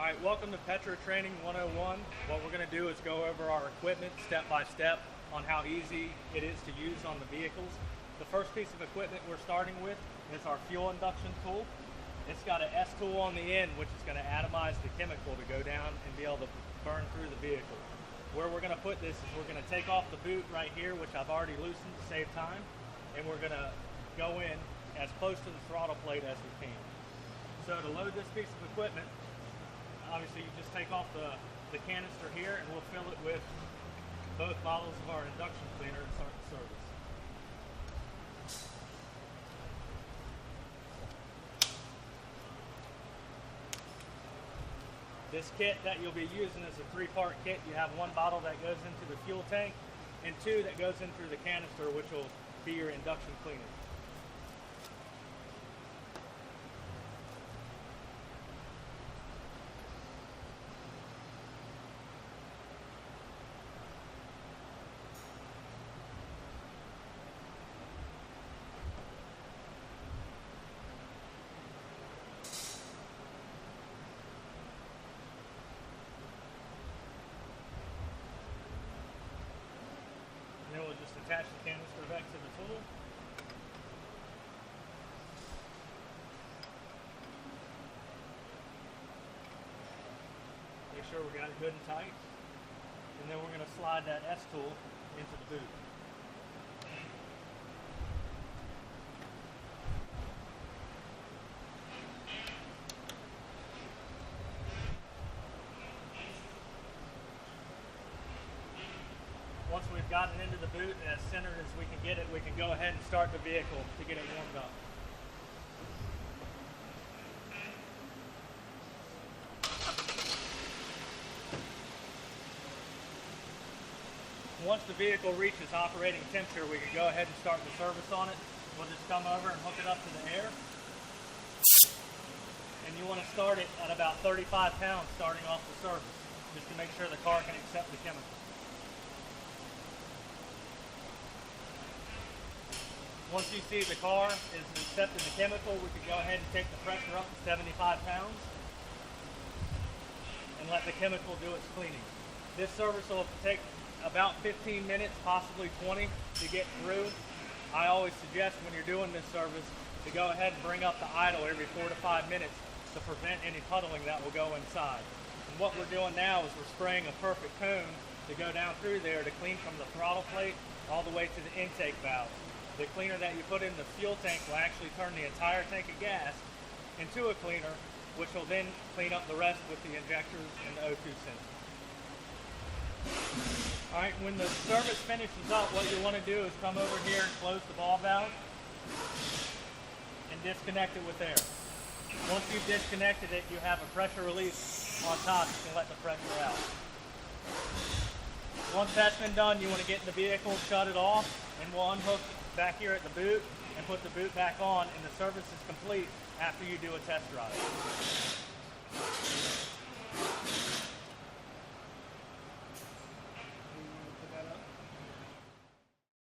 Alright, welcome to Petra Training 101. What we're going to do is go over our equipment step by step on how easy it is to use on the vehicles. The first piece of equipment we're starting with is our fuel induction tool. It's got an S tool on the end which is going to atomize the chemical to go down and be able to burn through the vehicle. Where we're going to put this is we're going to take off the boot right here, which I've already loosened to save time, and we're going to go in as close to the throttle plate as we can. So to load this piece of equipment, obviously you just take off the canister here and we'll fill it with both bottles of our induction cleaner and start the service. This kit that you'll be using is a three-part kit. You have one bottle that goes into the fuel tank and two that goes in through the canister, which will be your induction cleaner. Then we'll just attach the canister back to the tool. Make sure we got it good and tight. And then we're going to slide that S tool into the boot. Once we've gotten into the boot as centered as we can get it, we can go ahead and start the vehicle to get it warmed up. Once the vehicle reaches operating temperature, we can go ahead and start the service on it. We'll just come over and hook it up to the air. And you want to start it at about 35 pounds starting off the service, just to make sure the car can accept the chemical. Once you see the car is accepting the chemical, we can go ahead and take the pressure up to 75 pounds and let the chemical do its cleaning. This service will take about 15 minutes, possibly 20 to get through. I always suggest when you're doing this service to go ahead and bring up the idle every 4 to 5 minutes to prevent any puddling that will go inside. And what we're doing now is we're spraying a perfect cone to go down through there to clean from the throttle plate all the way to the intake valve. The cleaner that you put in the fuel tank will actually turn the entire tank of gas into a cleaner, which will then clean up the rest with the injectors and the O2 sensor. Alright, when the service finishes up, what you want to do is come over here and close the ball valve and disconnect it with air. Once you've disconnected it, you have a pressure release on top. You can let the pressure out. Once that's been done, you want to get in the vehicle, shut it off, and we'll unhook back here at the boot and put the boot back on, and the service is complete after you do a test drive.